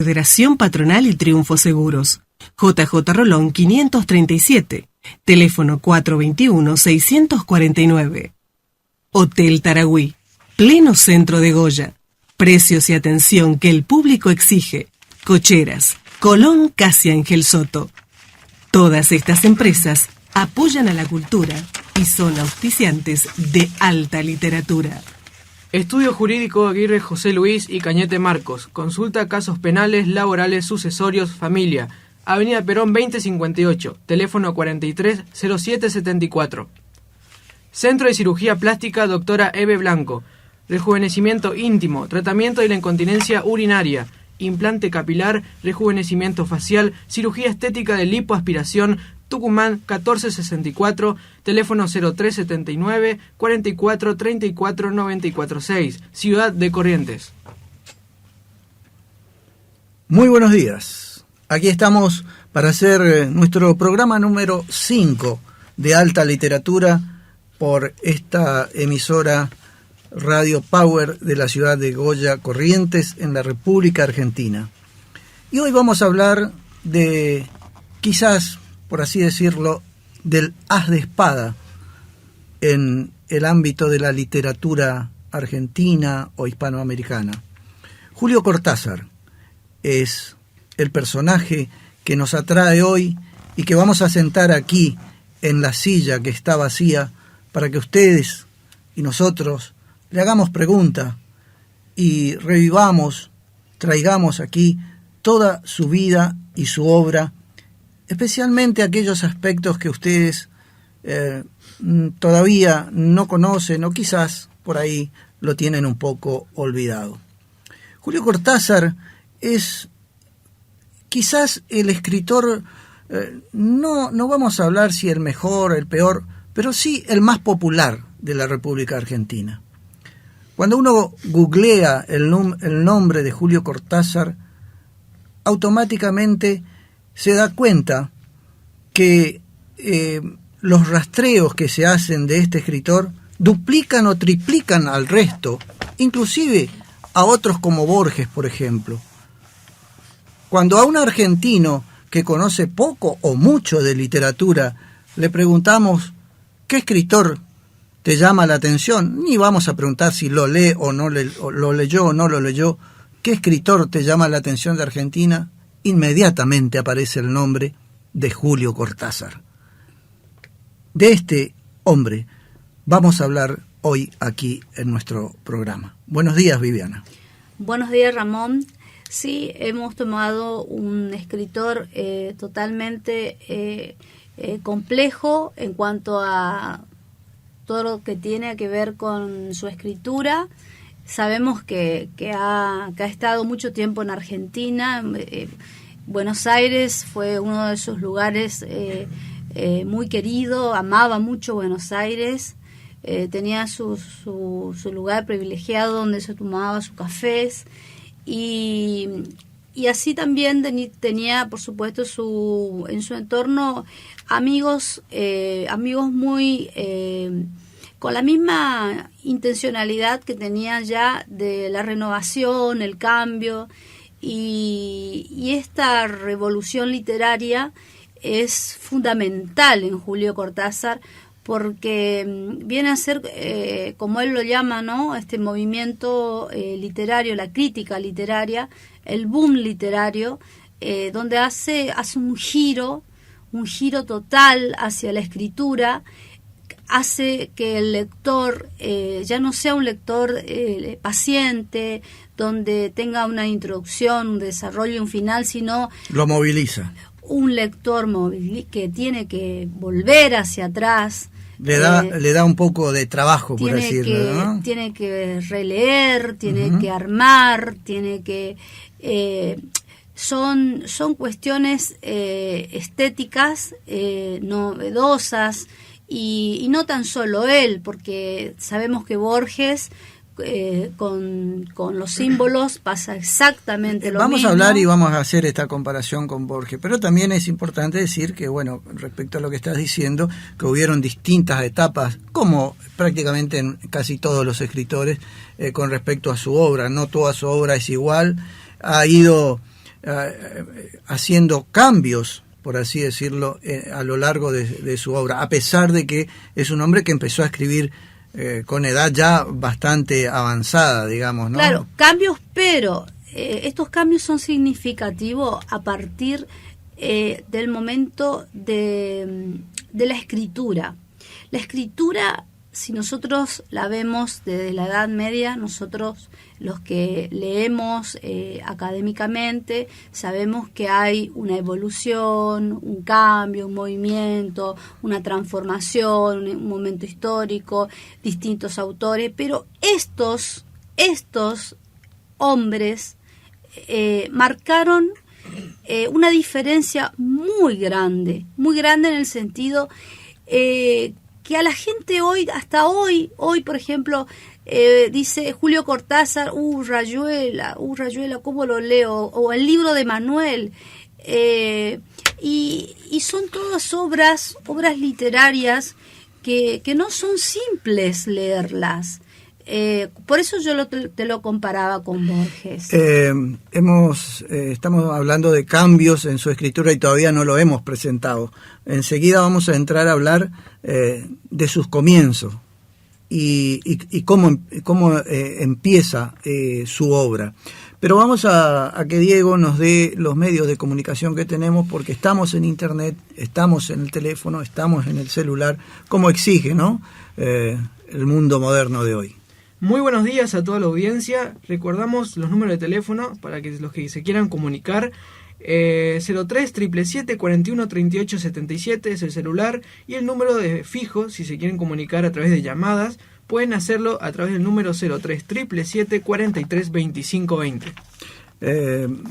Federación Patronal y Triunfo Seguros. JJ Rolón 537. Teléfono 421-649. Hotel Taragüí. Pleno centro de Goya. Precios y atención que el público exige. Cocheras. Colón Casi Ángel Soto. Todas estas empresas apoyan a la cultura y son auspiciantes de alta literatura. Estudio Jurídico Aguirre José Luis y Cañete Marcos. Consulta casos penales, laborales, sucesorios, familia. Avenida Perón 2058. Teléfono 430774. Centro de Cirugía Plástica Doctora Eve Blanco. Rejuvenecimiento íntimo, tratamiento de la incontinencia urinaria, implante capilar, rejuvenecimiento facial, cirugía estética de lipoaspiración. Tucumán 1464, teléfono 0379 44 34 946, Ciudad de Corrientes. Muy buenos días. Aquí estamos para hacer nuestro programa número 5 de alta literatura por esta emisora Radio Power de la ciudad de Goya, Corrientes, en la República Argentina. Y hoy vamos a hablar de, quizás, por así decirlo, del as de espada en el ámbito de la literatura argentina o hispanoamericana. Julio Cortázar es el personaje que nos atrae hoy y que vamos a sentar aquí en la silla que está vacía para que ustedes y nosotros le hagamos pregunta y revivamos, traigamos aquí toda su vida y su obra, especialmente aquellos aspectos que ustedes todavía no conocen o quizás por ahí lo tienen un poco olvidado. Julio Cortázar es quizás el escritor, no vamos a hablar si el mejor, el peor, pero sí el más popular de la República Argentina. Cuando uno googlea el nombre de Julio Cortázar, automáticamente se da cuenta que los rastreos que se hacen de este escritor duplican o triplican al resto, inclusive a otros como Borges, por ejemplo. Cuando a un argentino que conoce poco o mucho de literatura le preguntamos ¿qué escritor te llama la atención? Ni vamos a preguntar si lo lee o no lo leyó o no lo leyó. ¿Qué escritor te llama la atención de Argentina? Inmediatamente aparece el nombre de Julio Cortázar. De este hombre vamos a hablar hoy aquí en nuestro programa. Buenos días, Viviana. Buenos días, Ramón. Sí, hemos tomado un escritor totalmente complejo en cuanto a todo lo que tiene que ver con su escritura. Sabemos que ha estado mucho tiempo en Argentina. Buenos Aires fue uno de sus lugares muy querido, amaba mucho Buenos Aires, tenía su lugar privilegiado donde se tomaba sus cafés y así también tenía, por supuesto, en su entorno amigos muy con la misma intencionalidad que tenía ya de la renovación, el cambio, y esta revolución literaria es fundamental en Julio Cortázar porque viene a ser, como él lo llama, ¿no?, este movimiento literario, la crítica literaria, el boom literario, donde hace un giro total hacia la escritura, hace que el lector ya no sea un lector paciente, donde tenga una introducción, un desarrollo, un final, sino lo moviliza. Un lector que tiene que volver hacia atrás. Le da un poco de trabajo, por decirlo, ¿no? Tiene que releer, tiene que armar, tiene que... Son cuestiones estéticas, novedosas, y no tan solo él, porque sabemos que Borges con los símbolos pasa exactamente lo mismo. Vamos a hablar y vamos a hacer esta comparación con Borges, pero también es importante decir que, bueno, respecto a lo que estás diciendo, que hubieron distintas etapas, como prácticamente en casi todos los escritores, con respecto a su obra. No toda su obra es igual, ha ido haciendo cambios, por así decirlo, a lo largo de su obra, a pesar de que es un hombre que empezó a escribir con edad ya bastante avanzada, digamos, ¿no? Claro, cambios, pero estos cambios son significativos a partir del momento de la escritura. La escritura, si nosotros la vemos desde la Edad Media, nosotros los que leemos académicamente sabemos que hay una evolución, un cambio, un movimiento, una transformación, un momento histórico, distintos autores, pero estos hombres marcaron una diferencia muy grande en el sentido que a la gente hoy, hasta hoy por ejemplo, dice Julio Cortázar, Rayuela, ¿cómo lo leo? O el libro de Manuel, y son todas obras literarias que no son simples leerlas. Por eso yo te lo comparaba con Borges. Estamos hablando de cambios en su escritura y todavía no lo hemos presentado. Enseguida vamos a entrar a hablar de sus comienzos y cómo empieza su obra. Pero vamos a que Diego nos dé los medios de comunicación que tenemos, porque estamos en Internet, estamos en el teléfono, estamos en el celular, como exige, ¿no? El mundo moderno de hoy. Muy buenos días a toda la audiencia. Recordamos los números de teléfono para que los que se quieran comunicar. 03-777-41-38-77 es el celular, y el número de fijo, si se quieren comunicar a través de llamadas, pueden hacerlo a través del número 03-777-43-2520.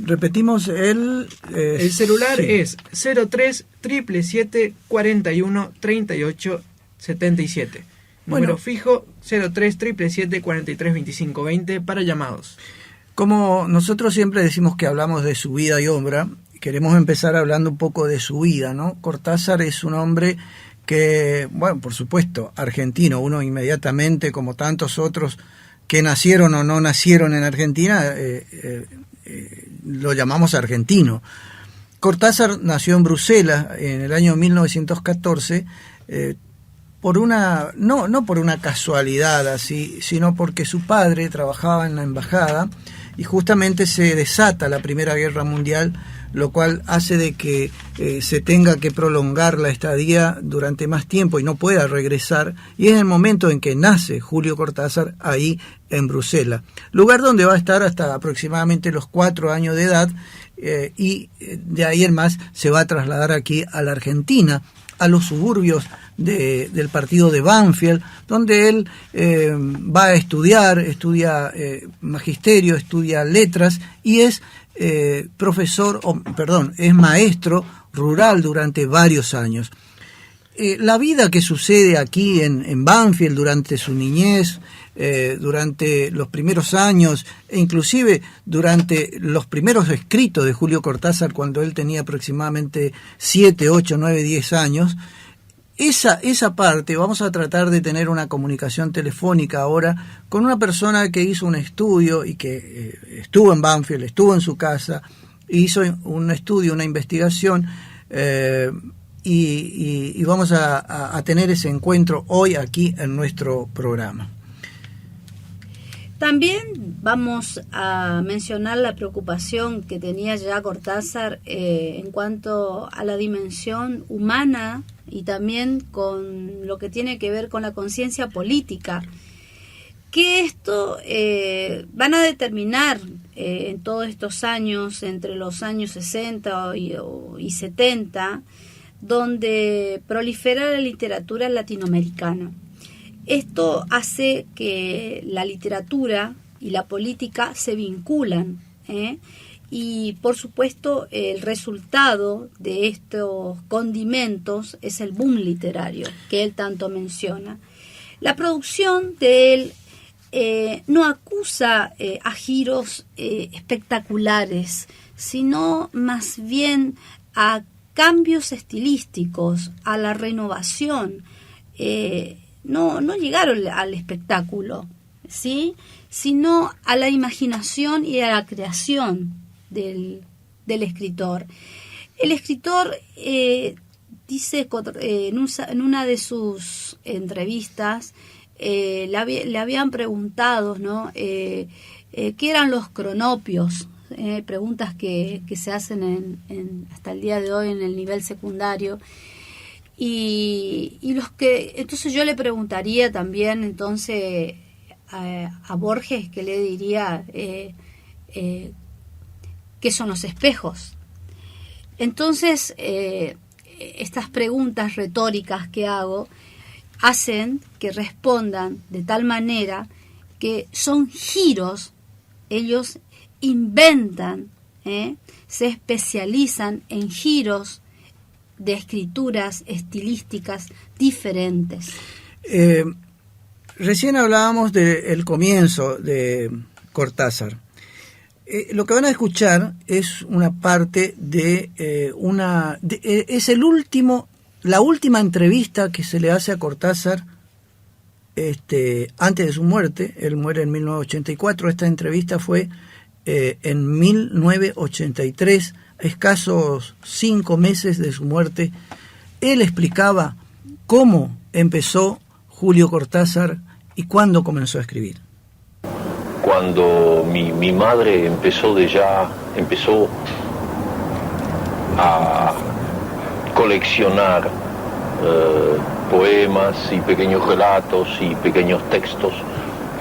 Repetimos el celular, sí. Es 03-777-41-38-77. Número fijo 03-777-43-2520 para llamados. Como nosotros siempre decimos que hablamos de su vida y obra, queremos empezar hablando un poco de su vida, ¿no? Cortázar es un hombre que, bueno, por supuesto, argentino. Uno inmediatamente, como tantos otros que nacieron o no nacieron en Argentina, lo llamamos argentino. Cortázar nació en Bruselas en el año 1914, no por una casualidad así, sino porque su padre trabajaba en la embajada y justamente se desata la Primera Guerra Mundial, lo cual hace de que se tenga que prolongar la estadía durante más tiempo y no pueda regresar, y es el momento en que nace Julio Cortázar ahí en Bruselas, lugar donde va a estar hasta aproximadamente los 4 años de edad, y de ahí en más se va a trasladar aquí a la Argentina, a los suburbios del partido de Banfield, donde él va a estudia magisterio, estudia letras y es es maestro rural durante varios años. La vida que sucede aquí en Banfield durante su niñez, durante los primeros años, e inclusive durante los primeros escritos de Julio Cortázar, cuando él tenía aproximadamente 7, 8, 9, 10 años, esa parte vamos a tratar de tener una comunicación telefónica ahora con una persona que hizo un estudio y que estuvo en Banfield, estuvo en su casa, hizo un estudio, una investigación, y vamos a tener ese encuentro hoy aquí en nuestro programa. También vamos a mencionar la preocupación que tenía ya Cortázar en cuanto a la dimensión humana y también con lo que tiene que ver con la conciencia política, que esto van a determinar en todos estos años, entre los años 60 y 70, donde prolifera la literatura latinoamericana. Esto hace que la literatura y la política se vinculan, y por supuesto el resultado de estos condimentos es el boom literario que él tanto menciona. La producción de él no acusa a giros espectaculares, sino más bien a cambios estilísticos, a la renovación. No llegaron al espectáculo, ¿sí?, sino a la imaginación y a la creación del del escritor. El escritor dice en una de sus entrevistas, le habían preguntado, ¿no? ¿Qué eran los cronopios? Preguntas que se hacen hasta el día de hoy en el nivel secundario. Y entonces yo le preguntaría también entonces a Borges, que le diría qué son los espejos. Entonces estas preguntas retóricas que hago hacen que respondan de tal manera que son giros. Ellos inventan, se especializan en giros de escrituras estilísticas diferentes. Recién hablábamos del comienzo de Cortázar. Lo que van a escuchar es una parte es la última entrevista que se le hace a Cortázar antes de su muerte. Él muere en 1984. Esta entrevista fue en 1983, a escasos 5 meses de su muerte. Él explicaba cómo empezó Julio Cortázar y cuándo comenzó a escribir. Cuando mi madre empezó a coleccionar poemas y pequeños relatos y pequeños textos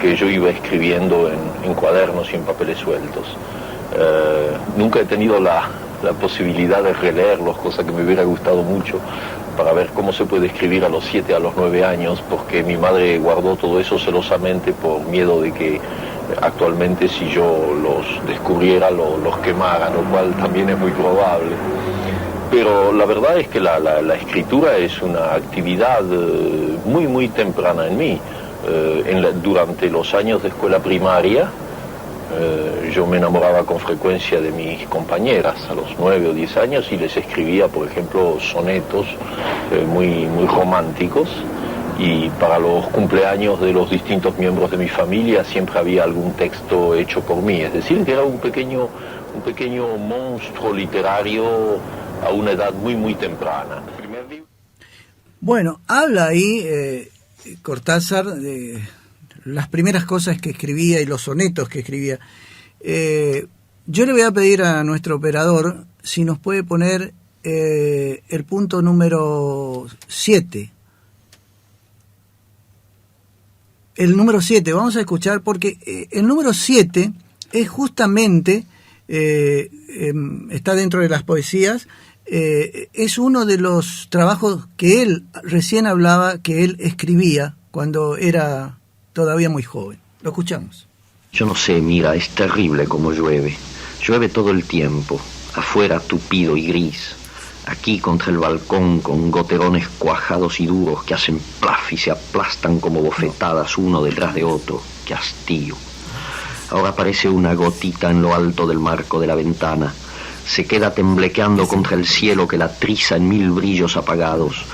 que yo iba escribiendo en cuadernos y en papeles sueltos. Nunca he tenido la posibilidad de releerlos, cosa que me hubiera gustado mucho, para ver cómo se puede escribir a los 7, a los 9 años, porque mi madre guardó todo eso celosamente por miedo de que actualmente, si yo los descubriera, los quemara, lo cual también es muy probable. Pero la verdad es que la escritura es una actividad muy, muy temprana en mí. Durante los años de escuela primaria, yo me enamoraba con frecuencia de mis compañeras a los 9 o 10 años y les escribía, por ejemplo, sonetos muy, muy románticos. Y para los cumpleaños de los distintos miembros de mi familia siempre había algún texto hecho por mí. Es decir, que era un pequeño monstruo literario a una edad muy, muy temprana. Bueno, habla ahí Cortázar de las primeras cosas que escribía y los sonetos que escribía. Yo le voy a pedir a nuestro operador si nos puede poner el punto número 7. El número 7, vamos a escuchar, porque el número 7 es justamente, está dentro de las poesías, es uno de los trabajos que él recién hablaba, que él escribía cuando era todavía muy joven. Lo escuchamos. Yo no sé, mira, es terrible como llueve. Llueve todo el tiempo, afuera tupido y gris. Aquí contra el balcón con goterones cuajados y duros que hacen plaf y se aplastan como bofetadas uno detrás de otro. ¡Qué hastío! Ahora aparece una gotita en lo alto del marco de la ventana. Se queda temblequeando contra el cielo que la triza en 1000 brillos apagados.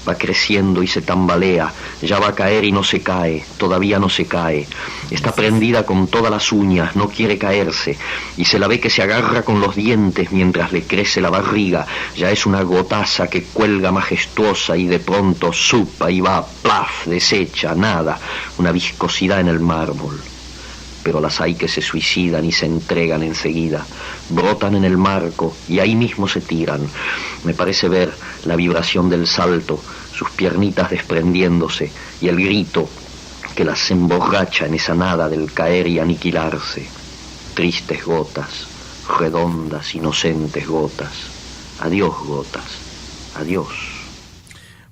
Va creciendo y se tambalea, ya va a caer y no se cae, todavía no se cae. Está prendida con todas las uñas, no quiere caerse, y se la ve que se agarra con los dientes mientras le crece la barriga. Ya es una gotaza que cuelga majestuosa y de pronto supa y va, plaf, deshecha, nada, una viscosidad en el mármol. Pero las hay que se suicidan y se entregan enseguida, brotan en el marco y ahí mismo se tiran. Me parece ver la vibración del salto, sus piernitas desprendiéndose y el grito que las emborracha en esa nada del caer y aniquilarse. Tristes gotas, redondas, inocentes gotas. Adiós, gotas, adiós.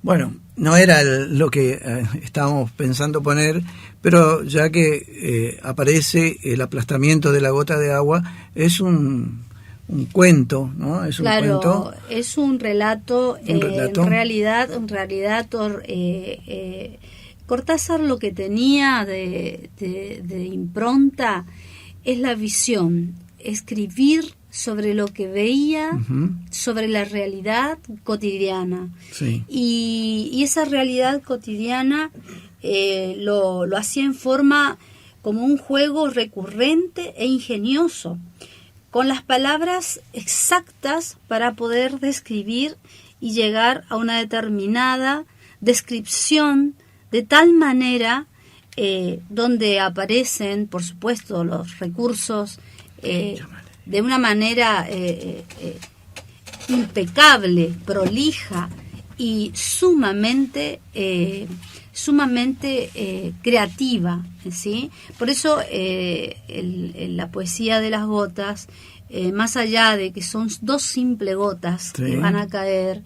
Bueno, no era lo que estábamos pensando poner, pero ya que aparece el aplastamiento de la gota de agua, es un cuento, ¿no? Es un cuento. Es un relato. En realidad, Cortázar lo que tenía de impronta es la visión, escribir sobre lo que veía, sobre la realidad cotidiana. Sí. Y esa realidad cotidiana lo hacía en forma como un juego recurrente e ingenioso. con las palabras exactas para poder describir y llegar a una determinada descripción, de tal manera donde aparecen, por supuesto, los recursos de una manera impecable, prolija y sumamente creativa, ¿sí? Por eso la poesía de las gotas, más allá de que son 2 simples gotas que van a caer,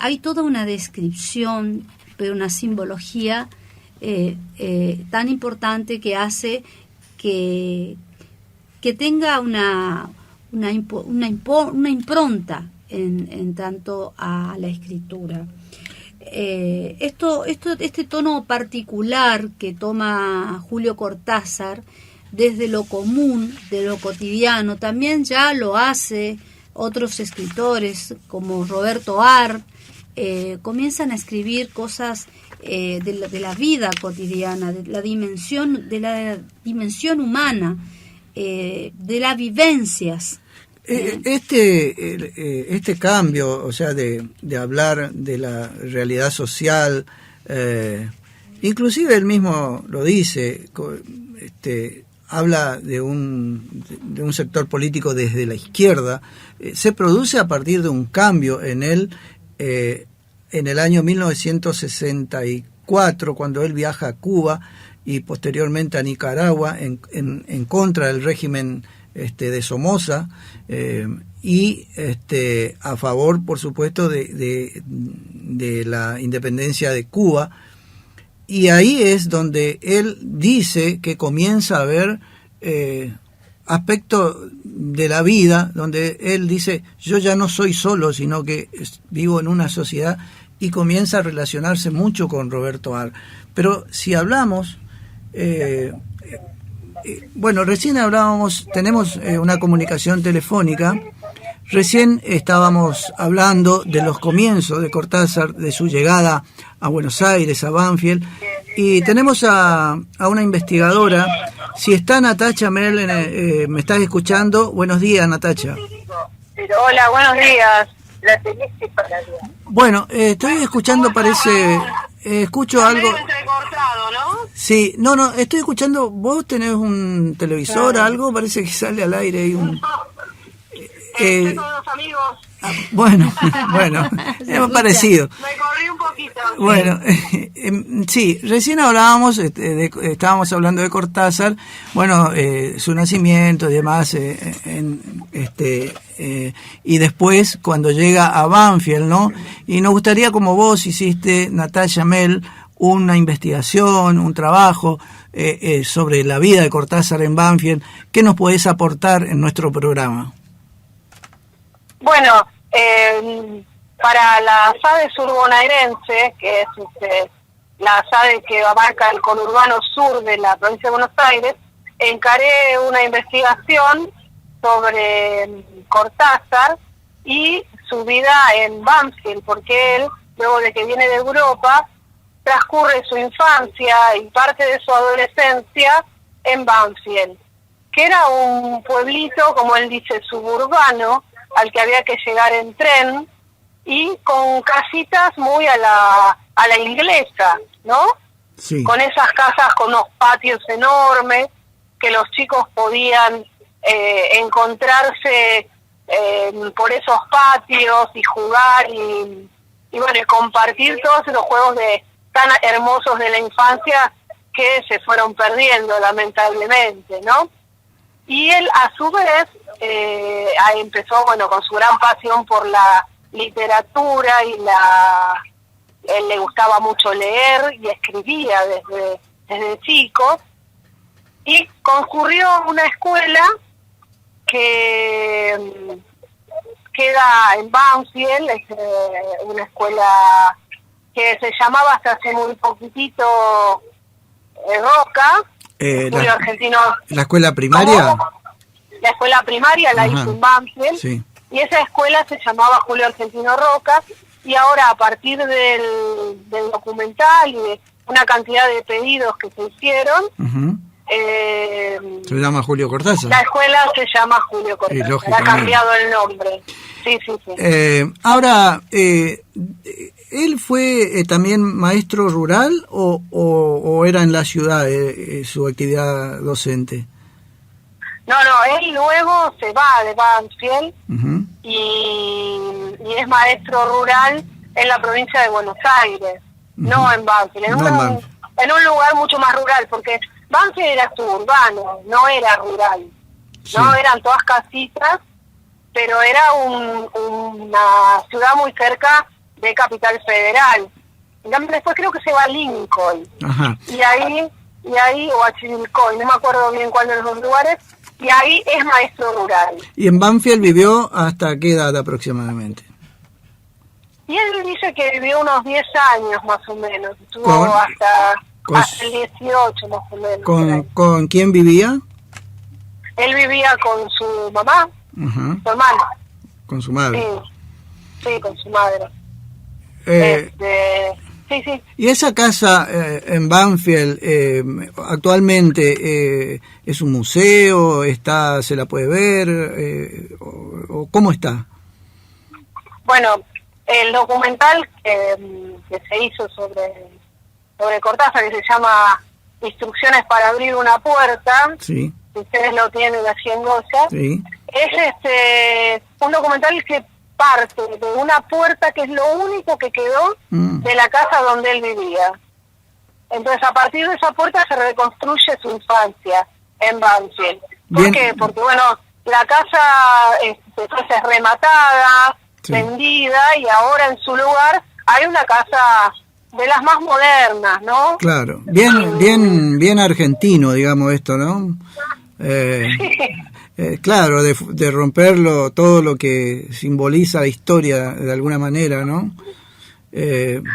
hay toda una descripción, pero una simbología tan importante que hace que tenga una impronta en tanto a la escritura. Este tono particular que toma Julio Cortázar desde lo común, de lo cotidiano, también ya lo hace otros escritores como Roberto Arlt, comienzan a escribir cosas de la vida cotidiana, de la dimensión humana, de las vivencias. Este cambio, o sea, de hablar de la realidad social, inclusive él mismo lo dice, habla de un sector político desde la izquierda, se produce a partir de un cambio en él en el año 1964, cuando él viaja a Cuba y posteriormente a Nicaragua en contra del régimen de Somoza, y a favor, por supuesto, de la independencia de Cuba. Y ahí es donde él dice que comienza a ver aspectos de la vida, donde él dice, yo ya no soy solo, sino que vivo en una sociedad, y comienza a relacionarse mucho con Roberto Arlt. Pero si hablamos... bueno, recién hablábamos, tenemos una comunicación telefónica, recién estábamos hablando de los comienzos de Cortázar, de su llegada a Buenos Aires, a Banfield, y tenemos a una investigadora. Si está Natacha Mel, me estás escuchando. Buenos días, Natacha. Hola, buenos días. Bueno, estoy escuchando, parece... escucho algo... Entrecortado, ¿no? Sí, no, estoy escuchando... ¿Vos tenés un televisor, algo? Parece que sale al aire y un... Estoy con los amigos. Bueno, hemos parecido. Me corrí un poquito. Bueno, sí, recién hablábamos, estábamos hablando de Cortázar, bueno, su nacimiento y demás, y después cuando llega a Banfield, ¿no? Y nos gustaría, como vos hiciste, Natacha Mel, una investigación, un trabajo sobre la vida de Cortázar en Banfield, ¿qué nos podés aportar en nuestro programa? Bueno, para la SADE surbonaerense, que es la SADE que abarca el conurbano sur de la provincia de Buenos Aires, encaré una investigación sobre Cortázar y su vida en Banfield, porque él, luego de que viene de Europa, transcurre su infancia y parte de su adolescencia en Banfield, que era un pueblito, como él dice, suburbano, al que había que llegar en tren, y con casitas muy a la inglesa, ¿no? Sí. Con esas casas con unos patios enormes, que los chicos podían encontrarse por esos patios y jugar y bueno, y compartir todos esos juegos tan hermosos de la infancia que se fueron perdiendo lamentablemente, ¿no? Y él a su vez empezó, bueno, con su gran pasión por la literatura y él le gustaba mucho leer y escribía desde chico, y concurrió a una escuela que queda en Banfield, es una escuela que se llamaba hasta hace muy poquitito Roca, Julio Argentino. ¿La escuela primaria? La escuela primaria la hizo en Banfield, sí. Y esa escuela se llamaba Julio Argentino Roca, y ahora a partir del documental y de una cantidad de pedidos que se hicieron, Se llama Julio Cortázar. La escuela se llama Julio Y Cortázar, ha lógicamente. cambiado el nombre. Sí. Ahora, ¿él fue también maestro rural o era en la ciudad su actividad docente? No, él luego se va de Banfield Uh-huh. y es maestro rural en la provincia de Buenos Aires, Uh-huh. no en Banfield, No en Banfield. en un lugar mucho más rural, porque Banfield era suburbano, no era rural, no Sí. eran todas casitas, pero era una ciudad muy cerca de Capital Federal. En cambio, después creo que se va a Lincoln, Ajá. y ahí o a Chivilcoy, no me acuerdo bien cuál de los dos lugares, y ahí es maestro rural. ¿Y en Banfield vivió hasta qué edad aproximadamente? Y él dice que vivió unos 10 años más o menos, estuvo ¿Con? hasta Con- el 18 más o menos. por ahí. ¿Con quién vivía? Él vivía con su mamá, Ajá. su hermano, Con su madre. sí, con su madre. Eh, Sí. ¿Y esa casa en Banfield actualmente es un museo? ¿Se la puede ver? ¿O cómo está? Bueno, el documental que se hizo sobre Cortázar, que se llama Instrucciones para abrir una puerta, Sí, si ustedes lo tienen así en Goya, sí. es un documental que parte de una puerta que es lo único que quedó de la casa donde él vivía. Entonces, a partir de esa puerta se reconstruye su infancia en Banfield. ¿Por Bien. qué? Porque, bueno, la casa después es rematada, Sí. vendida, y ahora en su lugar hay una casa de las más modernas, ¿no? Claro. Bien argentino, digamos, esto, ¿no? Claro, de romperlo, todo lo que simboliza la historia de alguna manera, ¿no?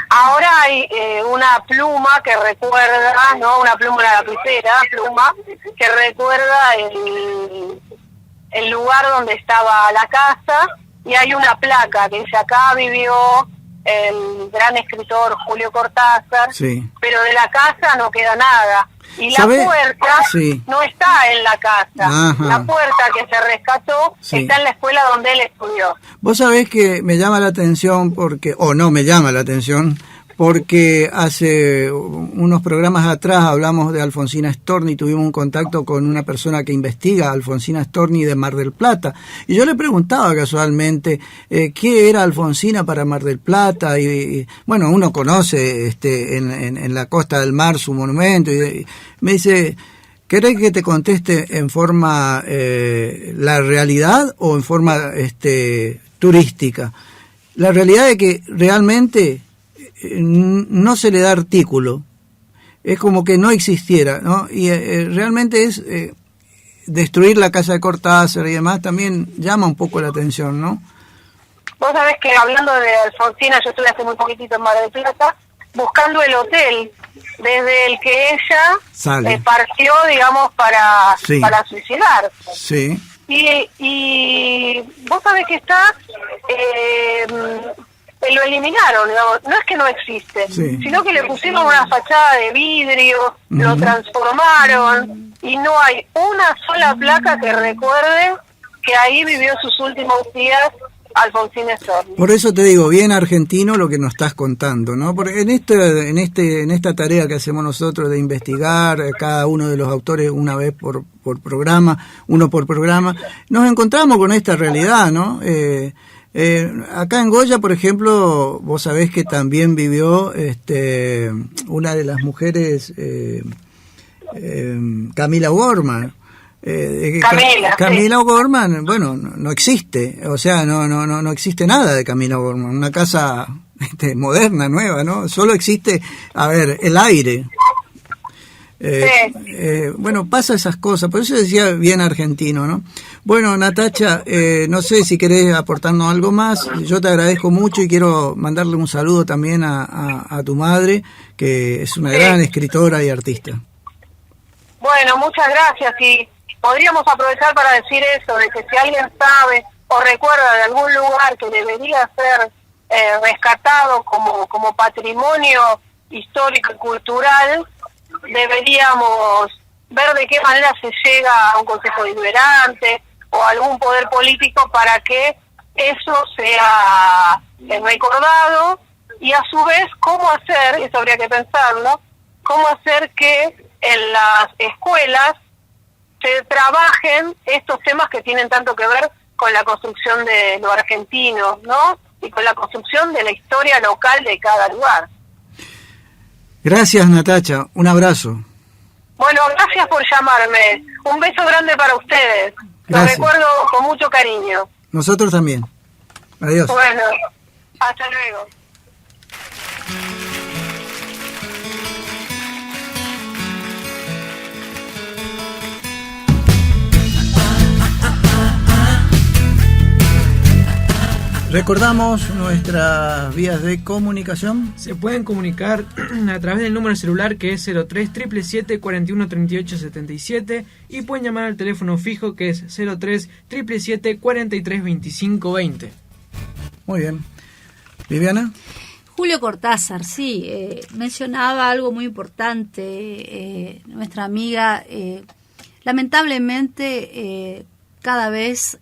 Ahora hay una pluma que recuerda, ¿no? Una pluma, una lapicera, pluma, que recuerda el lugar donde estaba la casa, y hay una placa que dice: acá vivió el gran escritor Julio Cortázar, Sí. pero de la casa no queda nada. Y la ¿Sabe? puerta Sí. no está en la casa. Ajá. La puerta que se rescató Sí. está en la escuela donde él estudió. Vos sabés que me llama la atención no me llama la atención, porque hace unos programas atrás hablamos de Alfonsina Storni, tuvimos un contacto con una persona que investiga a Alfonsina Storni de Mar del Plata, y yo le preguntaba casualmente qué era Alfonsina para Mar del Plata, y bueno, uno conoce en la Costa del Mar su monumento, y me dice: ¿querés que te conteste en forma la realidad o en forma turística? La realidad es que realmente no se le da artículo, es como que no existiera, ¿no? Y realmente es destruir la casa de Cortázar y demás también llama un poco la atención, ¿no? Vos sabés que, hablando de Alfonsina, yo estuve hace muy poquitito en Mar del Plata buscando el hotel desde el que ella Sale. partió, digamos, para suicidarse. Sí. Y vos sabés que está, lo eliminaron, digamos. No es que no existe, Sí. sino que le pusieron una fachada de vidrio, lo transformaron, y no hay una sola placa que recuerde que ahí vivió sus últimos días Alfonsina Storni. Por eso te digo, bien argentino lo que nos estás contando, ¿no? Porque en esta tarea que hacemos nosotros de investigar cada uno de los autores una vez por programa, uno por programa, nos encontramos con esta realidad, ¿no? Acá en Goya, por ejemplo, vos sabés que también vivió una de las mujeres, Camila O'Gorman. Camila O'Gorman, bueno, no existe, o sea, no existe nada de Camila O'Gorman, una casa moderna, nueva, ¿no? Solo existe, el aire. Bueno, pasa esas cosas, por eso decía bien argentino, ¿no? Bueno, Natacha, no sé si querés aportarnos algo más, yo te agradezco mucho y quiero mandarle un saludo también a tu madre, que es una gran escritora y artista. Bueno, muchas gracias, y podríamos aprovechar para decir eso, de que si alguien sabe o recuerda de algún lugar que debería ser rescatado como patrimonio histórico y cultural, deberíamos ver de qué manera se llega a un consejo deliberante o a algún poder político para que eso sea recordado, y a su vez cómo hacer, eso habría que pensarlo, cómo hacer que en las escuelas se trabajen estos temas que tienen tanto que ver con la construcción de lo argentino, ¿no? Y con la construcción de la historia local de cada lugar. Gracias, Natacha. Un abrazo. Bueno, gracias por llamarme. Un beso grande para ustedes. Lo recuerdo con mucho cariño. Nosotros también. Adiós. Bueno, hasta luego. Recordamos nuestras vías de comunicación. Se pueden comunicar a través del número celular, que es 03 777 41 38 77, y pueden llamar al teléfono fijo, que es 03 777 43 25 20. Muy bien. ¿Viviana? Julio Cortázar, sí, mencionaba algo muy importante, nuestra amiga, lamentablemente cada vez,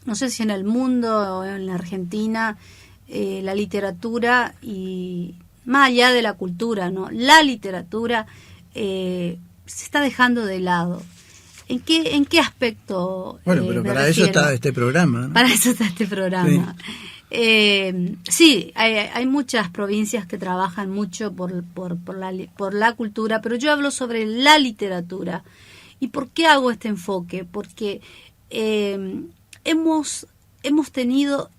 no sé si en el mundo o en la Argentina, la literatura, y más allá de la cultura, ¿no? La literatura se está dejando de lado. ¿En qué aspecto? Bueno, pero para eso está este programa, ¿no? Para eso está este programa. Sí, hay muchas provincias que trabajan mucho por la cultura, pero yo hablo sobre la literatura. ¿Y por qué hago este enfoque? Porque hemos tenido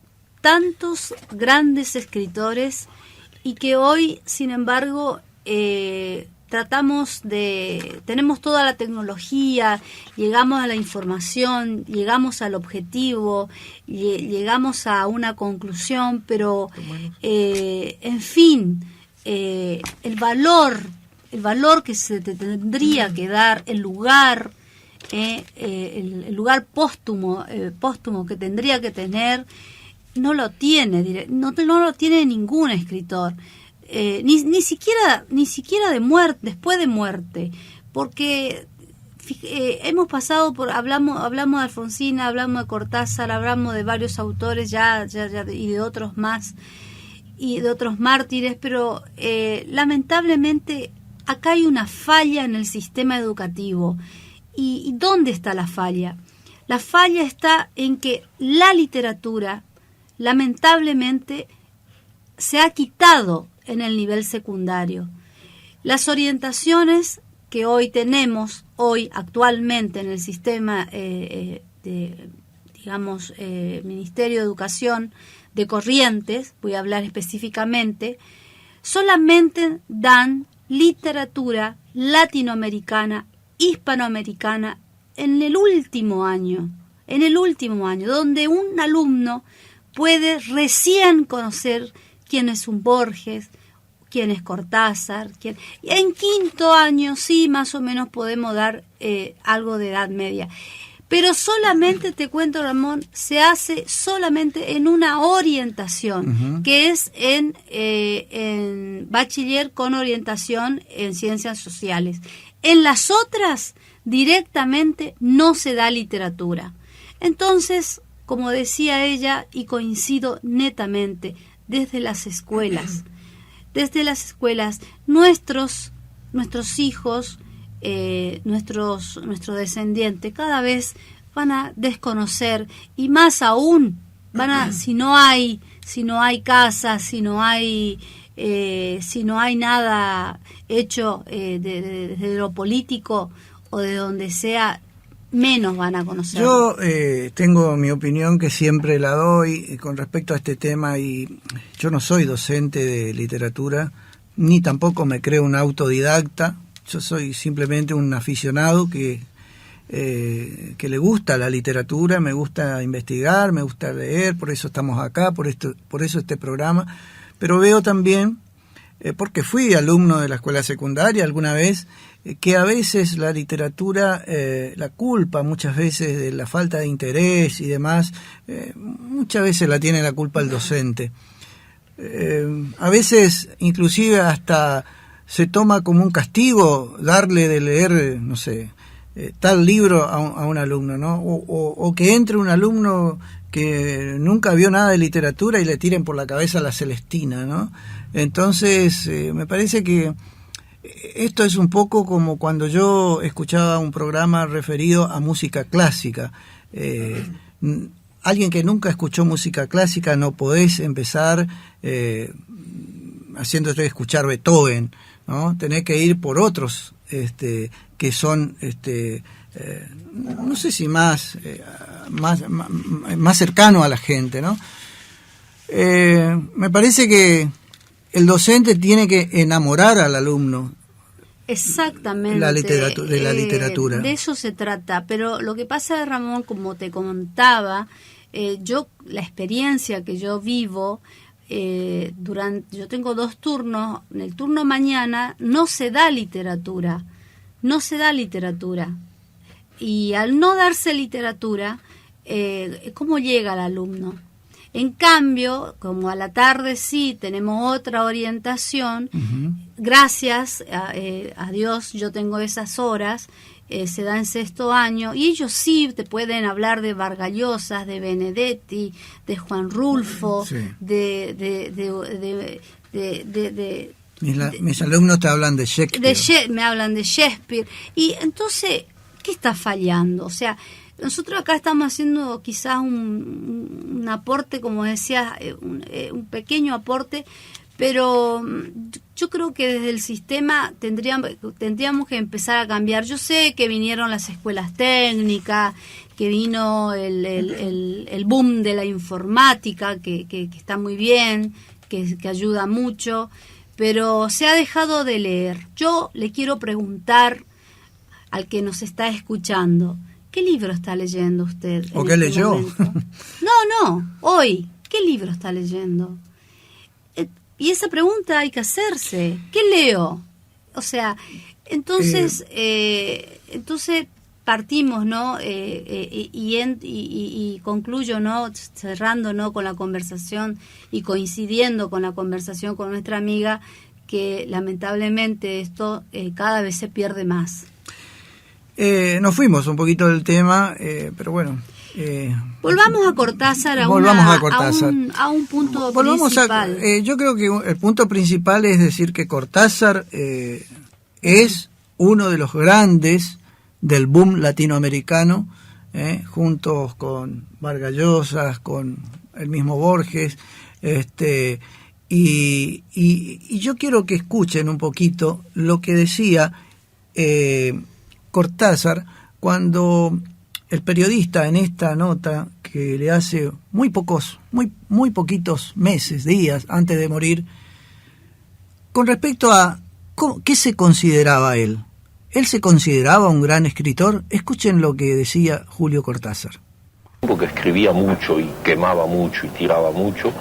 tantos grandes escritores y que hoy, sin embargo, tenemos toda la tecnología, llegamos a la información, llegamos al objetivo, llegamos a una conclusión, pero en fin, el valor que se te tendría que dar, el lugar póstumo que tendría que tener, no lo tiene, no lo tiene ningún escritor. Ni siquiera después de muerte, porque hemos pasado hablamos de Alfonsina, hablamos de Cortázar, hablamos de varios autores ya y de otros más, y de otros mártires, pero lamentablemente acá hay una falla en el sistema educativo. ¿Y dónde está la falla? La falla está en que la literatura, lamentablemente, se ha quitado en el nivel secundario. Las orientaciones que hoy tenemos, actualmente en el sistema Ministerio de Educación de Corrientes, voy a hablar específicamente, solamente dan literatura latinoamericana, hispanoamericana en el último año, donde un alumno puede recién conocer quién es un Borges, quién es Cortázar, y en quinto año sí más o menos podemos dar algo de edad media. Pero solamente, te cuento, Ramón, se hace solamente en una orientación, que es en bachiller con orientación en ciencias sociales. En las otras, directamente no se da literatura. Entonces, como decía ella, y coincido netamente, desde las escuelas, nuestros hijos, nuestros descendientes cada vez van a desconocer, y más aún si no hay casas, si no hay nada hecho desde lo político o de donde sea, menos van a conocer. Yo tengo mi opinión, que siempre la doy con respecto a este tema, y yo no soy docente de literatura, ni tampoco me creo un autodidacta. Yo soy simplemente un aficionado que le gusta la literatura, me gusta investigar, me gusta leer, por eso estamos acá, por eso este programa. Pero veo también, porque fui alumno de la escuela secundaria alguna vez, que a veces la literatura, la culpa muchas veces de la falta de interés y demás, muchas veces la tiene la culpa el docente. A veces inclusive hasta se toma como un castigo darle de leer, no sé, tal libro a un alumno, ¿no? O que entre un alumno que nunca vio nada de literatura y le tiren por la cabeza la Celestina, ¿no? Entonces, me parece que esto es un poco como cuando yo escuchaba un programa referido a música clásica. Alguien que nunca escuchó música clásica, no podés empezar haciéndote escuchar Beethoven, ¿no? Tenés que ir por otros que son no sé si más cercano a la gente, ¿no? Me parece que el docente tiene que enamorar al alumno. Exactamente. De la literatura. De eso se trata. Pero lo que pasa, Ramón, como te contaba, la experiencia que yo vivo, yo tengo 2 turnos. En el turno mañana no se da literatura. Y al no darse literatura, ¿cómo llega el alumno? En cambio, como a la tarde sí tenemos otra orientación, gracias a Dios yo tengo esas horas, se da en 6º año, y ellos sí te pueden hablar de Vargas Llosa, de Benedetti, de Juan Rulfo, sí. Mis alumnos te hablan de Shakespeare. Me hablan de Shakespeare. Y entonces, ¿qué está fallando? O sea, nosotros acá estamos haciendo quizás un aporte, como decías, un pequeño aporte, pero yo creo que desde el sistema tendríamos que empezar a cambiar. Yo sé que vinieron las escuelas técnicas, que vino el boom de la informática, que está muy bien, que ayuda mucho, pero se ha dejado de leer. Yo le quiero preguntar al que nos está escuchando, ¿qué libro está leyendo usted? ¿O qué leyó? No, hoy, ¿qué libro está leyendo? Y esa pregunta hay que hacerse. ¿Qué leo? O sea, entonces partimos, ¿no? Y concluyo, ¿no? Cerrando, ¿no? Con la conversación y coincidiendo con la conversación con nuestra amiga, que lamentablemente esto cada vez se pierde más. Nos fuimos un poquito del tema, pero bueno. Volvamos a Cortázar, a un punto principal. Yo creo que el punto principal es decir que Cortázar es uno de los grandes del boom latinoamericano, juntos con Vargas Llosa, con el mismo Borges, y yo quiero que escuchen un poquito lo que decía Cortázar cuando el periodista, en esta nota que le hace muy poquitos meses, días antes de morir, con respecto a qué se consideraba él. ¿Él se consideraba un gran escritor? Escuchen lo que decía Julio Cortázar. Porque escribía mucho y quemaba mucho y tiraba mucho,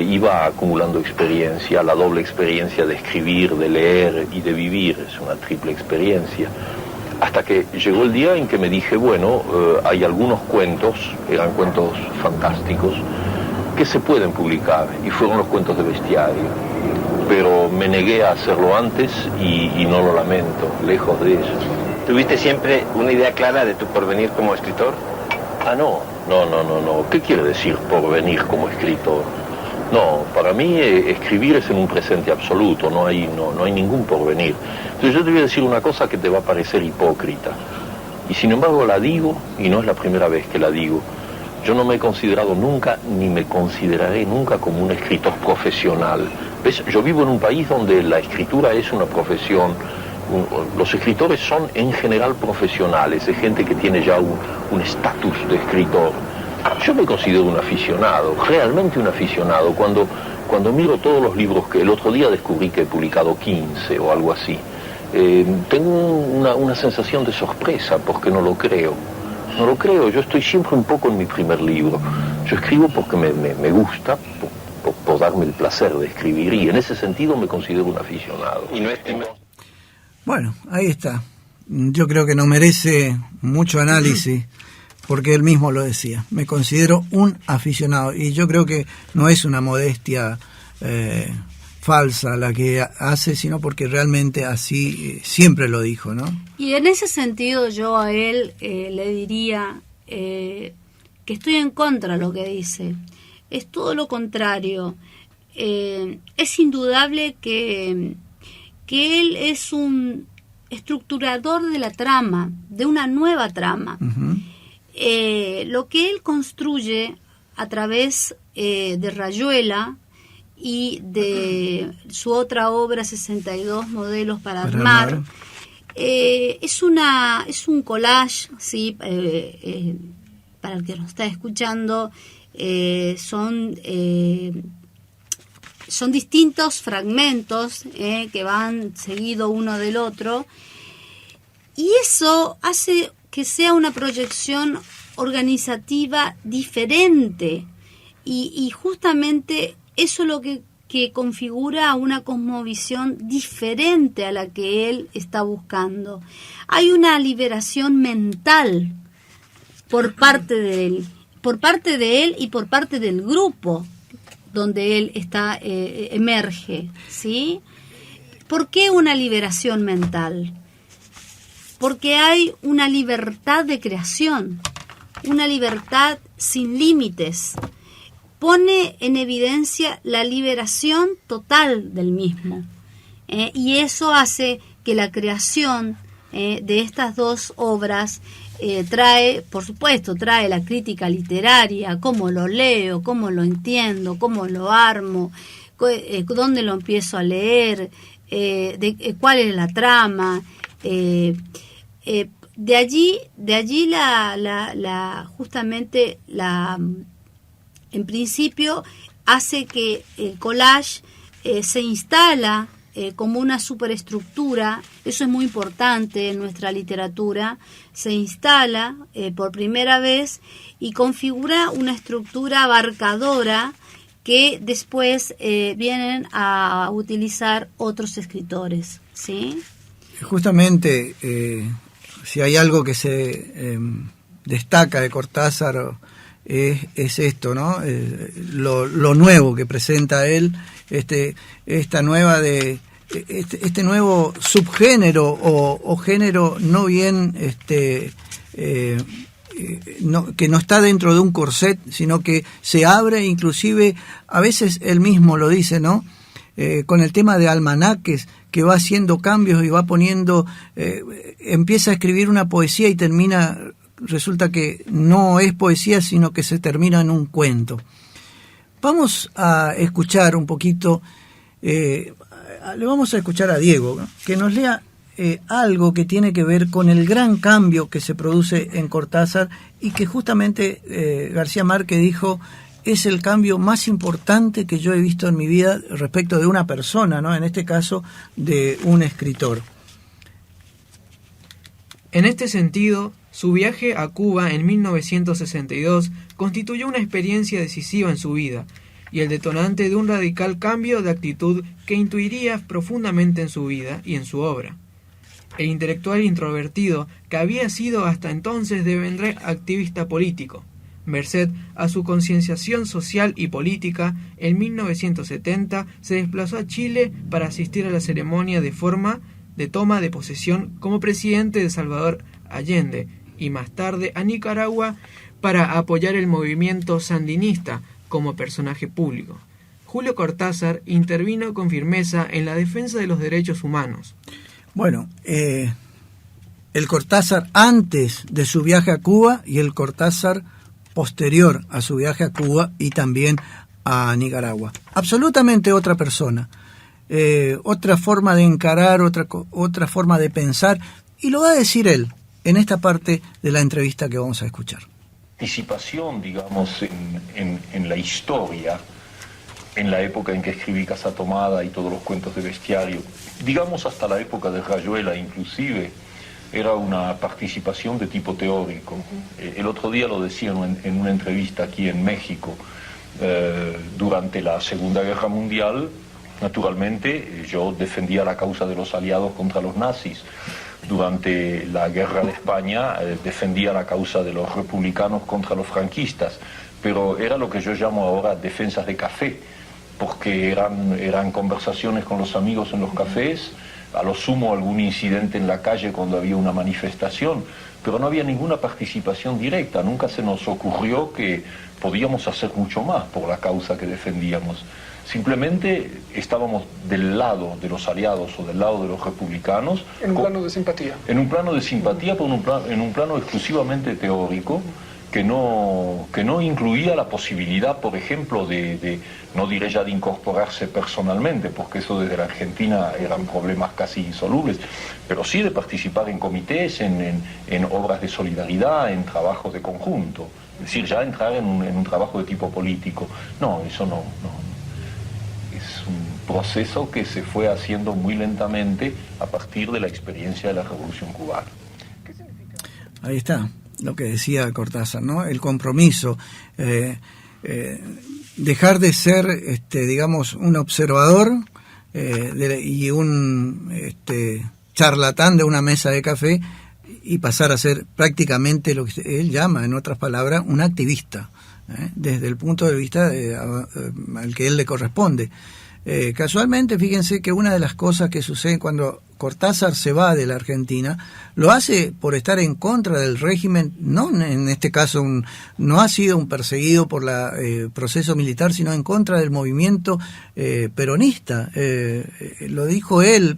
iba acumulando experiencia, la doble experiencia de escribir, de leer y de vivir, es una triple experiencia. Hasta que llegó el día en que me dije, bueno, hay algunos cuentos, eran cuentos fantásticos, que se pueden publicar, y fueron los cuentos de Bestiario. Pero me negué a hacerlo antes y no lo lamento, lejos de eso. ¿Tuviste siempre una idea clara de tu porvenir como escritor? No. ¿Qué quiere decir porvenir como escritor? No, para mí escribir es en un presente absoluto, no hay ningún porvenir. Entonces yo te voy a decir una cosa que te va a parecer hipócrita, y sin embargo la digo, y no es la primera vez que la digo. Yo no me he considerado nunca, ni me consideraré nunca como un escritor profesional. ¿Ves? Yo vivo en un país donde la escritura es una profesión. Los escritores son en general profesionales, es gente que tiene ya un estatus de escritor. Yo me considero un aficionado, realmente un aficionado. Cuando miro todos los libros que el otro día descubrí que he publicado 15 o algo así, tengo una sensación de sorpresa porque no lo creo. No lo creo, yo estoy siempre un poco en mi primer libro. Yo escribo porque me gusta, por darme el placer de escribir, y en ese sentido me considero un aficionado. Y no es... Bueno, ahí está. Yo creo que no merece mucho análisis, porque él mismo lo decía. Me considero un aficionado, y yo creo que no es una modestia falsa la que hace, sino porque realmente así siempre lo dijo, ¿no? Y en ese sentido yo a él le diría que estoy en contra de lo que dice. Es todo lo contrario. Es indudable que él es un estructurador de la trama, de una nueva trama. Uh-huh. Lo que él construye a través de Rayuela y de su otra obra 62 modelos para armar, es un collage, ¿sí? Para el que nos está escuchando, son distintos fragmentos que van seguido uno del otro, y eso hace que sea una proyección organizativa diferente, y justamente eso es lo que configura una cosmovisión diferente a la que él está buscando. Hay una liberación mental por parte de él y por parte del grupo donde él está emerge, ¿sí? ¿Por qué una liberación mental? Porque hay una libertad de creación, una libertad sin límites. Pone en evidencia la liberación total del mismo. Y eso hace que la creación de estas dos obras trae la crítica literaria, cómo lo leo, cómo lo entiendo, cómo lo armo, dónde lo empiezo a leer, cuál es la trama. De allí justamente en principio hace que el collage se instala como una superestructura. Eso es muy importante en nuestra literatura. Se instala por primera vez y configura una estructura abarcadora que después vienen a utilizar otros escritores, ¿sí? Justamente, si hay algo que se destaca de Cortázar, es esto, ¿no? Lo nuevo que presenta él, este nuevo subgénero o género no bien que no está dentro de un corset, sino que se abre, inclusive a veces él mismo lo dice, ¿no? Con el tema de almanaques, que va haciendo cambios y va poniendo, empieza a escribir una poesía y resulta que no es poesía, sino que se termina en un cuento. Vamos a escuchar un poquito, le vamos a escuchar a Diego, ¿no? Que nos lea algo que tiene que ver con el gran cambio que se produce en Cortázar y que justamente García Márquez dijo es el cambio más importante que yo he visto en mi vida respecto de una persona, ¿no? En este caso de un escritor. En este sentido, su viaje a Cuba en 1962 constituyó una experiencia decisiva en su vida y el detonante de un radical cambio de actitud que intuiría profundamente en su vida y en su obra. El intelectual introvertido, que había sido hasta entonces devendré activista político, merced a su concienciación social y política, en 1970 se desplazó a Chile para asistir a la ceremonia de toma de posesión como presidente de Salvador Allende y más tarde a Nicaragua para apoyar el movimiento sandinista como personaje público. Julio Cortázar intervino con firmeza en la defensa de los derechos humanos. Bueno, el Cortázar antes de su viaje a Cuba y el Cortázar posterior a su viaje a Cuba y también a Nicaragua. Absolutamente otra persona, otra forma de encarar, otra forma de pensar, y lo va a decir él en esta parte de la entrevista que vamos a escuchar. Participación, digamos, en la historia, en la época en que escribí Casa Tomada y todos los cuentos de bestiario, digamos hasta la época de Rayuela inclusive, era una participación de tipo teórico. El otro día lo decía en una entrevista aquí en México. Durante la Segunda Guerra Mundial, naturalmente, yo defendía la causa de los aliados contra los nazis. Durante la Guerra de España, defendía la causa de los republicanos contra los franquistas. Pero era lo que yo llamo ahora defensas de café. porque eran conversaciones con los amigos en los cafés, a lo sumo algún incidente en la calle cuando había una manifestación, pero no había ninguna participación directa. Nunca se nos ocurrió que podíamos hacer mucho más por la causa que defendíamos. Simplemente estábamos del lado de los aliados o del lado de los republicanos. En un plano de simpatía. En un plano de simpatía, pero en un plano exclusivamente teórico, que no incluía la posibilidad, por ejemplo, no diré ya de incorporarse personalmente, porque eso desde la Argentina eran problemas casi insolubles, pero sí de participar en comités, en obras de solidaridad, en trabajos de conjunto. Es decir, ya entrar en un trabajo de tipo político. No, eso no. Es un proceso que se fue haciendo muy lentamente a partir de la experiencia de la Revolución Cubana. ¿Qué significa? Ahí está lo que decía Cortázar, ¿no? El compromiso, dejar de ser, digamos, un observador y un charlatán de una mesa de café y pasar a ser prácticamente lo que él llama, en otras palabras, un activista, desde el punto de vista al que él le corresponde. Casualmente, fíjense que una de las cosas que sucede cuando Cortázar se va de la Argentina, lo hace por estar en contra del régimen, no en este caso no ha sido un perseguido por el proceso militar, sino en contra del movimiento peronista. Lo dijo él,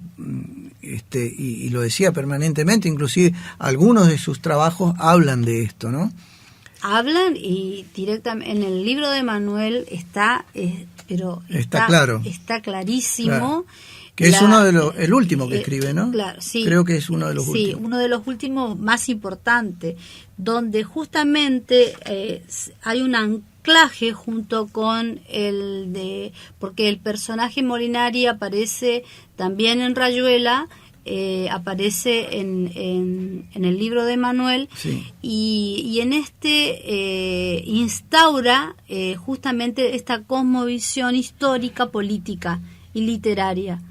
y lo decía permanentemente, inclusive algunos de sus trabajos hablan de esto, ¿no? Hablan, y directamente en el libro de Manuel está claro. Está clarísimo. Claro. Que es el último que escribe, ¿no? Claro, sí. Creo que es uno de los últimos. Sí, uno de los últimos más importantes, donde justamente hay un anclaje junto con porque el personaje Molinari aparece también en Rayuela, aparece en el libro de Manuel, sí. y en instaura justamente esta cosmovisión histórica, política y literaria,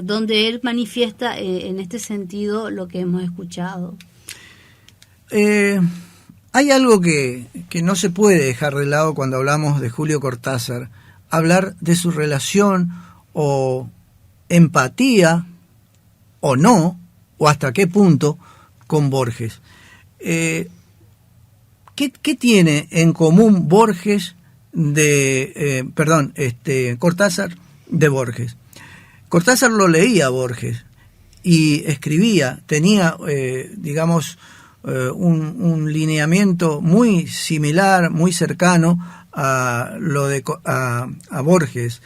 donde él manifiesta en este sentido lo que hemos escuchado. Hay algo que no se puede dejar de lado cuando hablamos de Julio Cortázar, hablar de su relación o empatía o no, o hasta qué punto, con Borges. ¿Qué tiene en común Cortázar de Borges? Cortázar lo leía a Borges y escribía, tenía, un lineamiento muy similar, muy cercano a Borges,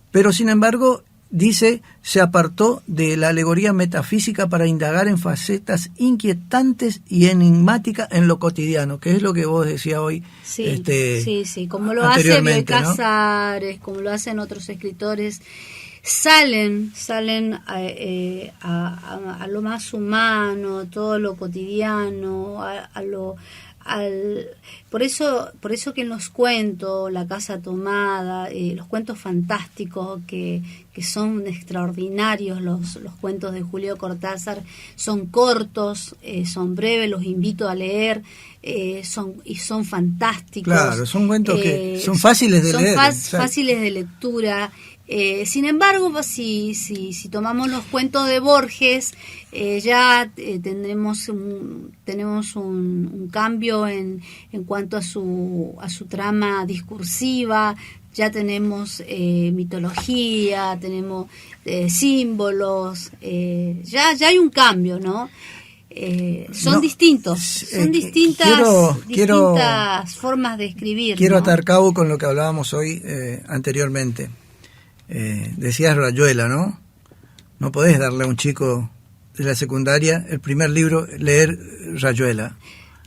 pero sin embargo, dice, se apartó de la alegoría metafísica para indagar en facetas inquietantes y enigmáticas en lo cotidiano, que es lo que vos decías hoy. Sí, sí, como lo hace Bioy Casares, ¿no? Como lo hacen otros escritores, salen a lo más humano, todo lo cotidiano, por eso que en los cuentos, La casa tomada, los cuentos fantásticos que son extraordinarios, los cuentos de Julio Cortázar, son cortos, son breves, los invito a leer, son fantásticos. Claro, son cuentos que son fáciles de leer. Son fáciles de lectura. Sin embargo, si tomamos los cuentos de Borges, ya tenemos un cambio en cuanto a su trama discursiva. Ya tenemos mitología, tenemos símbolos, ya hay un cambio, ¿no? Son distintas formas de escribir. Quiero ¿no? atar cabo con lo que hablábamos hoy anteriormente. Decías Rayuela, ¿no? No podés darle a un chico de la secundaria el primer libro, leer Rayuela.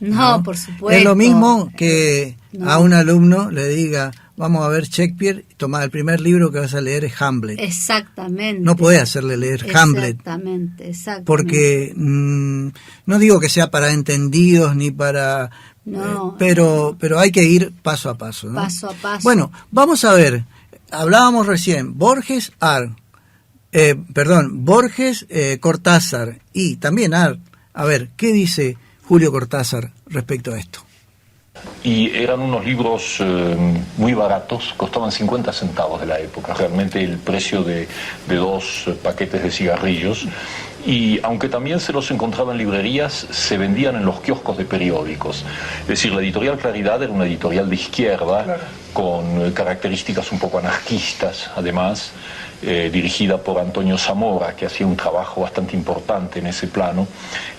No, por supuesto. Es lo mismo que a un alumno le diga, vamos a ver Shakespeare, toma el primer libro que vas a leer es Hamlet. Exactamente. No podés hacerle leer Hamlet. Exactamente. Porque no digo que sea para entendidos ni para... No. Pero hay que ir paso a paso, ¿no? Paso a paso. Bueno, vamos a ver. Hablábamos recién, Borges, Cortázar y también Art. A ver, ¿qué dice Julio Cortázar respecto a esto? y eran unos libros muy baratos, costaban 50 centavos de la época, realmente el precio de 2 paquetes de cigarrillos. Y aunque también se los encontraba en librerías, se vendían en los kioscos de periódicos. Es decir, la editorial Claridad era una editorial de izquierda, claro, con características un poco anarquistas, además, dirigida por Antonio Zamora, que hacía un trabajo bastante importante en ese plano.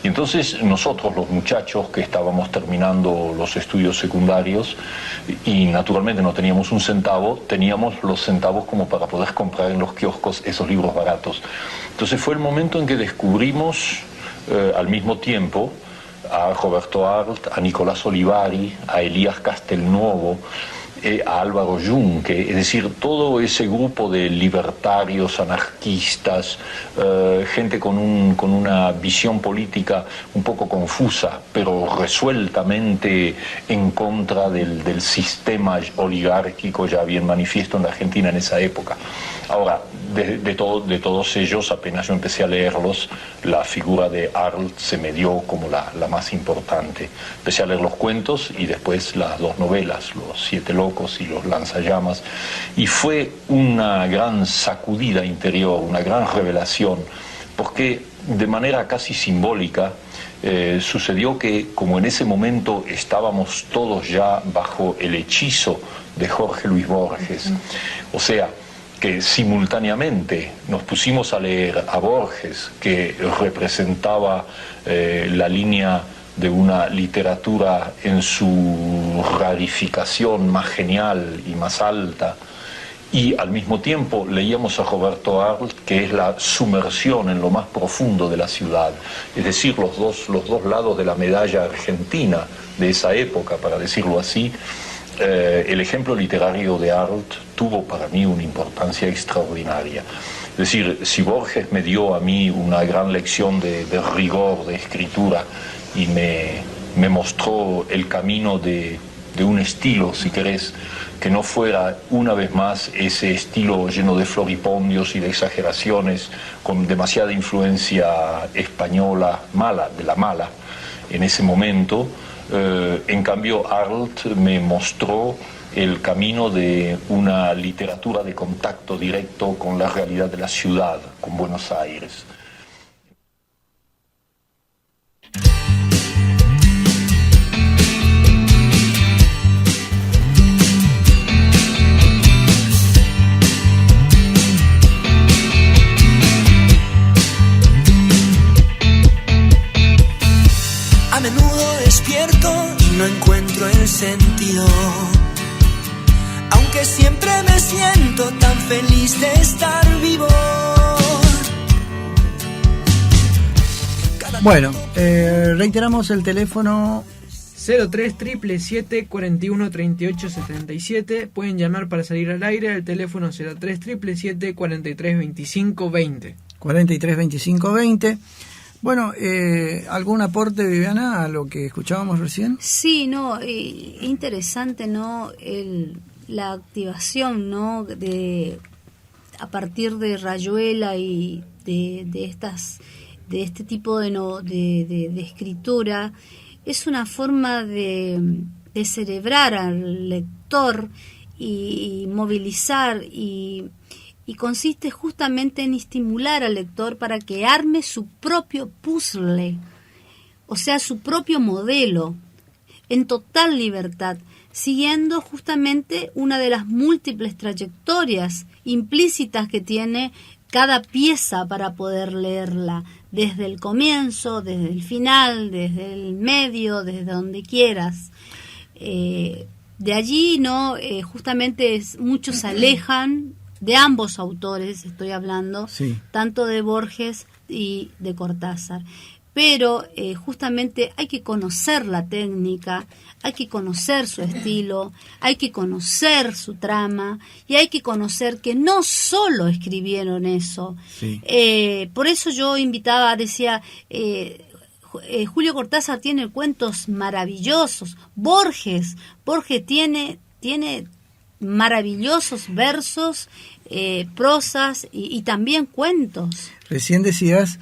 Y entonces nosotros, los muchachos que estábamos terminando los estudios secundarios, y naturalmente no teníamos un centavo, teníamos los centavos como para poder comprar en los kioscos esos libros baratos. Entonces fue el momento en que descubrimos al mismo tiempo a Roberto Arlt, a Nicolás Olivari, a Elías Castelnuovo, a Álvaro Yunque, es decir, todo ese grupo de libertarios, anarquistas, gente con una visión política un poco confusa, pero resueltamente en contra del sistema oligárquico ya bien manifiesto en la Argentina en esa época. Ahora, de todos ellos, apenas yo empecé a leerlos, la figura de Arlt se me dio como la más importante. Empecé a leer los cuentos y después las 2 novelas, Los 7 locos y Los lanzallamas, y fue una gran sacudida interior, una gran revelación, porque de manera casi simbólica sucedió que, como en ese momento estábamos todos ya bajo el hechizo de Jorge Luis Borges, o sea, que simultáneamente nos pusimos a leer a Borges, que representaba la línea de una literatura en su rarificación más genial y más alta, y al mismo tiempo leíamos a Roberto Arlt, que es la sumersión en lo más profundo de la ciudad, es decir, los dos lados de la medalla argentina de esa época, para decirlo así. El ejemplo literario de Arlt tuvo para mí una importancia extraordinaria. Es decir, si Borges me dio a mí una gran lección de rigor, de escritura, y me mostró el camino de un estilo, si querés, que no fuera una vez más ese estilo lleno de floripondios y de exageraciones, con demasiada influencia española, mala, de la mala, en ese momento. En cambio, Arlt me mostró el camino de una literatura de contacto directo con la realidad de la ciudad, con Buenos Aires. A menudo despierto y no encuentro el sentido, aunque siempre me siento tan feliz de estar vivo. Bueno, reiteramos el teléfono 03 41 38 77. Pueden llamar para salir al aire al teléfono 03 43 25 20. 43 25 20. Bueno, ¿algún aporte, Viviana, a lo que escuchábamos recién? Sí, no, interesante, ¿no? La activación, ¿no? A partir de Rayuela y de este tipo de escritura, es una forma de celebrar al lector y movilizar y consiste justamente en estimular al lector para que arme su propio puzzle, o sea, su propio modelo, en total libertad, siguiendo justamente una de las múltiples trayectorias implícitas que tiene cada pieza para poder leerla, desde el comienzo, desde el final, desde el medio, desde donde quieras. De allí, ¿no? Justamente muchos se alejan de ambos autores, estoy hablando, sí, tanto de Borges y de Cortázar. Pero justamente hay que conocer la técnica, hay que conocer su estilo, hay que conocer su trama y hay que conocer que no solo escribieron eso. Sí. Por eso yo decía, Julio Cortázar tiene cuentos maravillosos, Borges tiene maravillosos versos, prosas y también cuentos. Recién decías,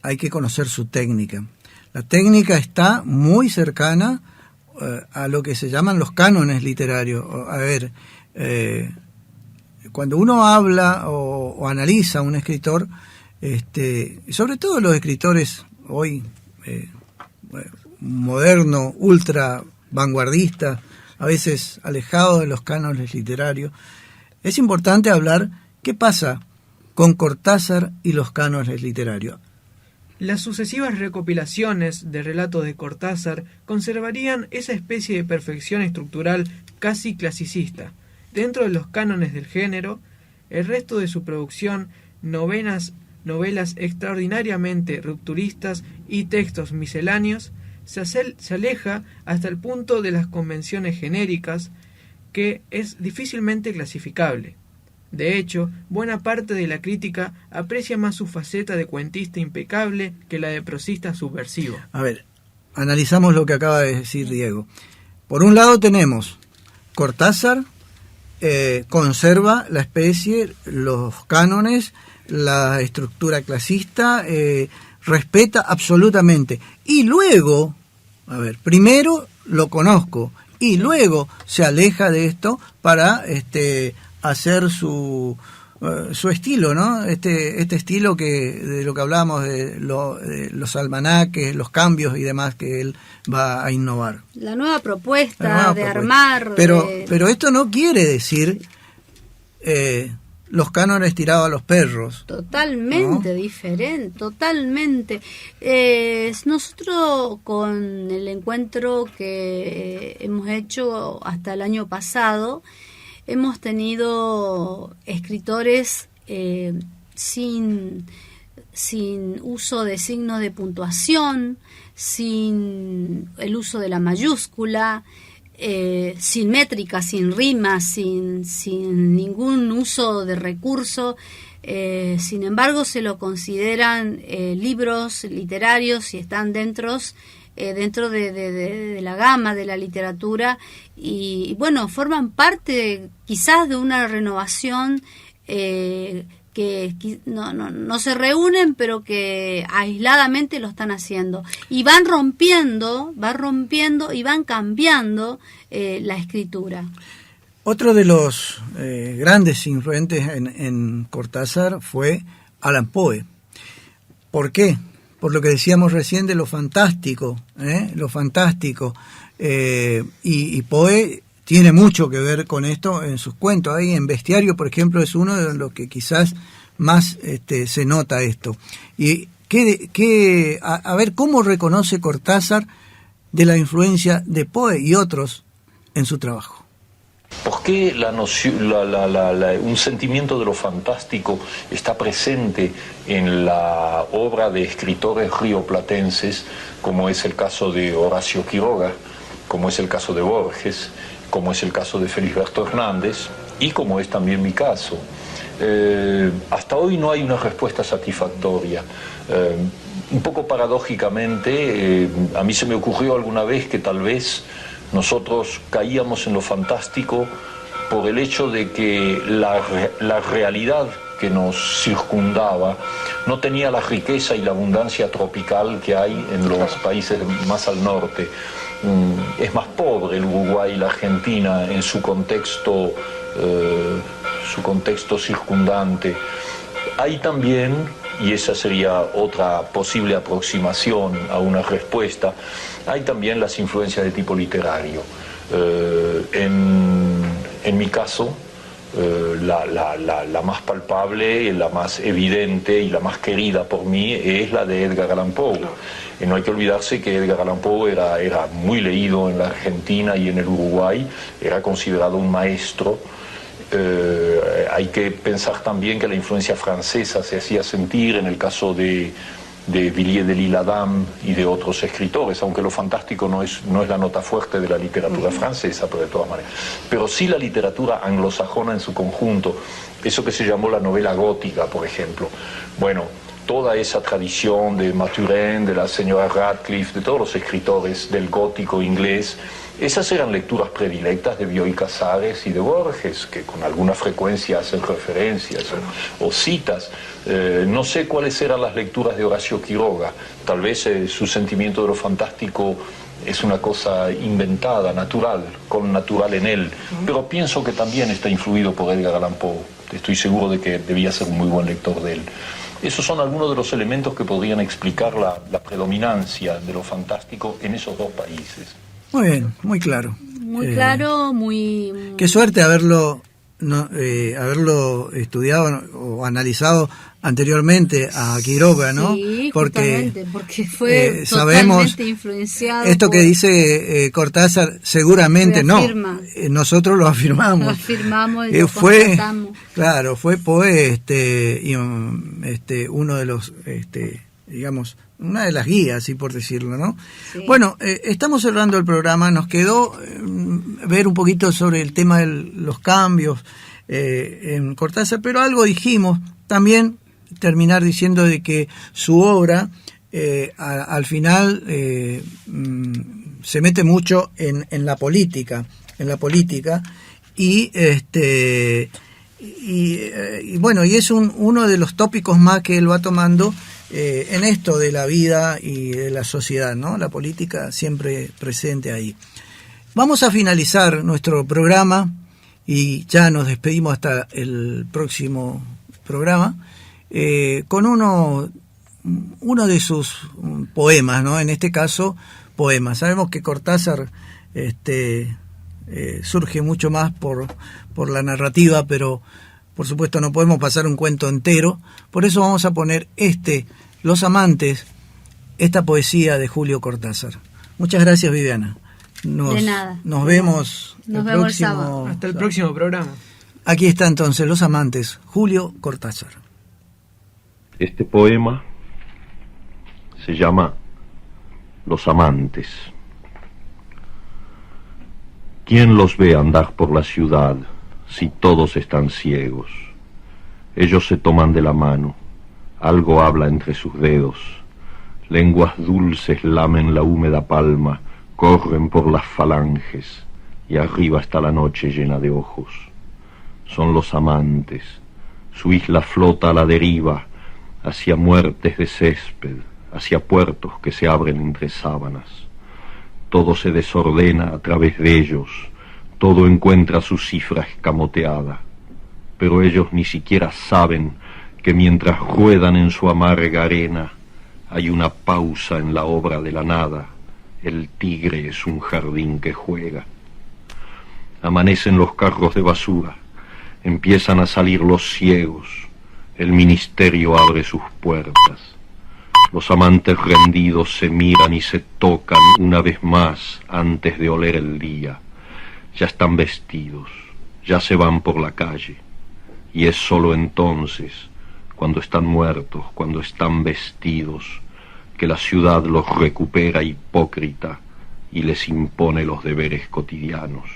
hay que conocer su técnica. La técnica está muy cercana a lo que se llaman los cánones literarios. A ver, cuando uno habla o analiza a un escritor, sobre todo los escritores hoy modernos, ultra vanguardistas, a veces alejados de los cánones literarios, es importante hablar qué pasa con Cortázar y los cánones literarios. Las sucesivas recopilaciones de relatos de Cortázar conservarían esa especie de perfección estructural casi clasicista. Dentro de los cánones del género, el resto de su producción, novelas extraordinariamente rupturistas y textos misceláneos, se aleja hasta el punto de las convenciones genéricas, que es difícilmente clasificable. De hecho, buena parte de la crítica aprecia más su faceta de cuentista impecable que la de prosista subversivo. A ver, analizamos lo que acaba de decir Diego. Por un lado tenemos Cortázar, conserva la especie, los cánones, la estructura clasista, respeta absolutamente. Y luego, a ver, primero lo conozco y luego se aleja de esto para hacer su estilo, ¿no? Este estilo de lo que hablábamos de los almanaques, los cambios y demás que él va a innovar. La nueva propuesta de armar. Pero esto no quiere decir los cánones tirados a los perros. Totalmente, ¿no? Diferente, totalmente. Nosotros con el encuentro que hemos hecho hasta el año pasado, hemos tenido escritores sin uso de signos de puntuación, sin el uso de la mayúscula, sin métrica, sin rima, sin ningún uso de recurso. Sin embargo, se lo consideran libros literarios y están dentro de la gama de la literatura y bueno, forman parte quizás de una renovación que no se reúnen, pero que aisladamente lo están haciendo y van rompiendo y van cambiando la escritura. Otro de los grandes influentes en Cortázar fue Allan Poe. ¿Por qué? Por lo que decíamos recién de lo fantástico, y Poe tiene mucho que ver con esto en sus cuentos. Ahí en Bestiario, por ejemplo, es uno de los que quizás más se nota esto. Y a ver, ¿cómo reconoce Cortázar de la influencia de Poe y otros en su trabajo? ¿Por qué un sentimiento de lo fantástico está presente en la obra de escritores rioplatenses, como es el caso de Horacio Quiroga, como es el caso de Borges, como es el caso de Felisberto Hernández y como es también mi caso? Hasta hoy no hay una respuesta satisfactoria. Un poco paradójicamente, a mí se me ocurrió alguna vez que tal vez nosotros caíamos en lo fantástico por el hecho de que la realidad que nos circundaba no tenía la riqueza y la abundancia tropical que hay en los países más al norte. Es más pobre el Uruguay y la Argentina en su contexto circundante. Hay también, y esa sería otra posible aproximación a una respuesta, hay también las influencias de tipo literario. En mi caso, la más palpable, la más evidente y la más querida por mí es la de Edgar Allan Poe. No hay que olvidarse que Edgar Allan Poe era muy leído en la Argentina y en el Uruguay, era considerado un maestro. Hay que pensar también que la influencia francesa se hacía sentir en el caso de Villiers de l'Isle-Adam y de otros escritores, aunque lo fantástico no es la nota fuerte de la literatura francesa, pero de todas maneras. Pero sí la literatura anglosajona en su conjunto, eso que se llamó la novela gótica, por ejemplo. Bueno, toda esa tradición de Maturin, de la señora Radcliffe, de todos los escritores del gótico inglés, esas eran lecturas predilectas de Bioy Casares y de Borges, que con alguna frecuencia hacen referencias o citas. No sé cuáles eran las lecturas de Horacio Quiroga. Tal vez su sentimiento de lo fantástico es una cosa inventada, natural, con natural en él, pero pienso que también está influido por Edgar Allan Poe. Estoy seguro de que debía ser un muy buen lector de él. Esos son algunos de los elementos que podrían explicar la predominancia de lo fantástico en esos dos países. Muy bien, muy claro. Muy claro, muy... Qué suerte haberlo estudiado o analizado anteriormente a Quiroga, ¿no? Sí, porque fue sabemos totalmente influenciado. Esto que dice Cortázar, seguramente no. Nosotros lo afirmamos. Lo afirmamos y lo fue, constatamos. Claro, fue Poe uno de los, digamos, una de las guías, así por decirlo, ¿no? Sí. Bueno, estamos cerrando el programa, nos quedó ver un poquito sobre el tema de los cambios en Cortázar, pero algo dijimos, también terminar diciendo de que su obra al final se mete mucho en la política, y bueno, y es uno de los tópicos más que él va tomando en esto de la vida y de la sociedad, ¿no? La política siempre presente ahí. Vamos a finalizar nuestro programa y ya nos despedimos hasta el próximo programa con uno de sus poemas, ¿no? En este caso, poemas. Sabemos que Cortázar surge mucho más por la narrativa, pero por supuesto no podemos pasar un cuento entero, por eso vamos a poner Los Amantes, esta poesía de Julio Cortázar. Muchas gracias, Viviana. De nada. Nos vemos el próximo sábado. Hasta el próximo programa. Aquí está entonces Los Amantes, Julio Cortázar. Este poema se llama Los Amantes. ¿Quién los ve andar por la ciudad si todos están ciegos? Ellos se toman de la mano, algo habla entre sus dedos, lenguas dulces lamen la húmeda palma, corren por las falanges, y arriba está la noche llena de ojos. Son los amantes, su isla flota a la deriva, hacia muertes de césped, hacia puertos que se abren entre sábanas. Todo se desordena a través de ellos, todo encuentra su cifra escamoteada, pero ellos ni siquiera saben que mientras ruedan en su amarga arena, hay una pausa en la obra de la nada. El tigre es un jardín que juega. Amanecen los carros de basura, empiezan a salir los ciegos, el ministerio abre sus puertas. Los amantes rendidos se miran y se tocan una vez más antes de oler el día. Ya están vestidos, ya se van por la calle, y es sólo entonces, cuando están muertos, cuando están vestidos, que la ciudad los recupera hipócrita y les impone los deberes cotidianos.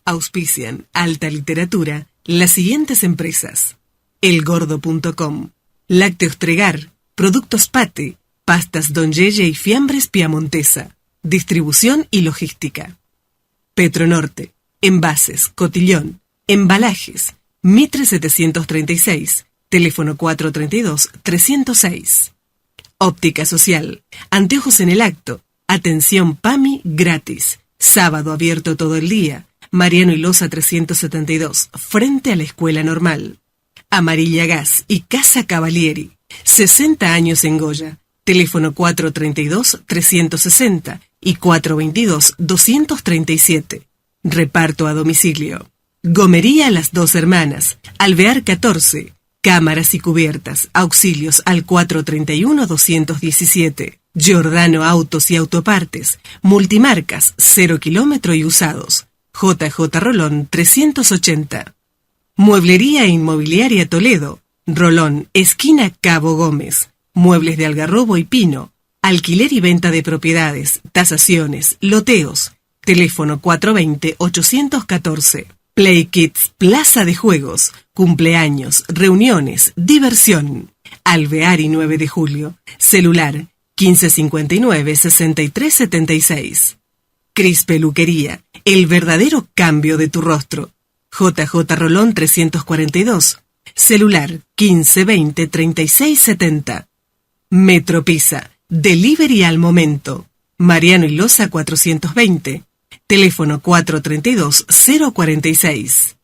Auspician Alta Literatura las siguientes empresas: elgordo.com, Lácteos Tregar, Productos Pate, Pastas Don Yeye y Fiambres Piamontesa, Distribución y Logística. Petronorte, Envases, Cotillón, Embalajes, Mitre 736, teléfono 432-306. Óptica Social, anteojos en el acto, atención PAMI gratis, sábado abierto todo el día, Mariano y Loza 372, frente a la Escuela Normal. Amarilla Gas y Casa Cavalieri, 60 años en Goya, teléfono 432-360 y 422-237. Reparto a domicilio. Gomería Las Dos Hermanas, Alvear 14, cámaras y cubiertas, auxilios al 431-217. Giordano Autos y Autopartes, multimarcas, 0 kilómetro y usados. JJ Rolón 380. Mueblería e Inmobiliaria Toledo, Rolón, esquina Cabo Gómez. Muebles de algarrobo y pino, alquiler y venta de propiedades, tasaciones, loteos. Teléfono 420-814. Play Kids, Plaza de Juegos, cumpleaños, reuniones, diversión. Alvear y 9 de julio. Celular 1559-6376. Cris Peluquería, el verdadero cambio de tu rostro. JJ Rolón 342. Celular 1520-3670. Metro Pizza, Delivery al momento. Mariano y Loza 420. Teléfono 432-046.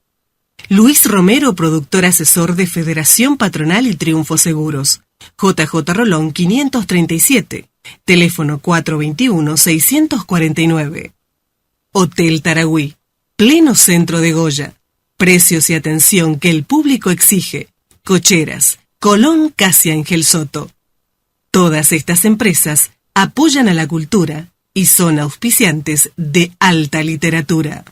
Luis Romero, productor asesor de Federación Patronal y Triunfo Seguros. JJ Rolón 537. Teléfono 421-649. Hotel Taragüí. Pleno centro de Goya. Precios y atención que el público exige. Cocheras, Colón, casi Ángel Soto. Todas estas empresas apoyan a la cultura y son auspiciantes de alta literatura.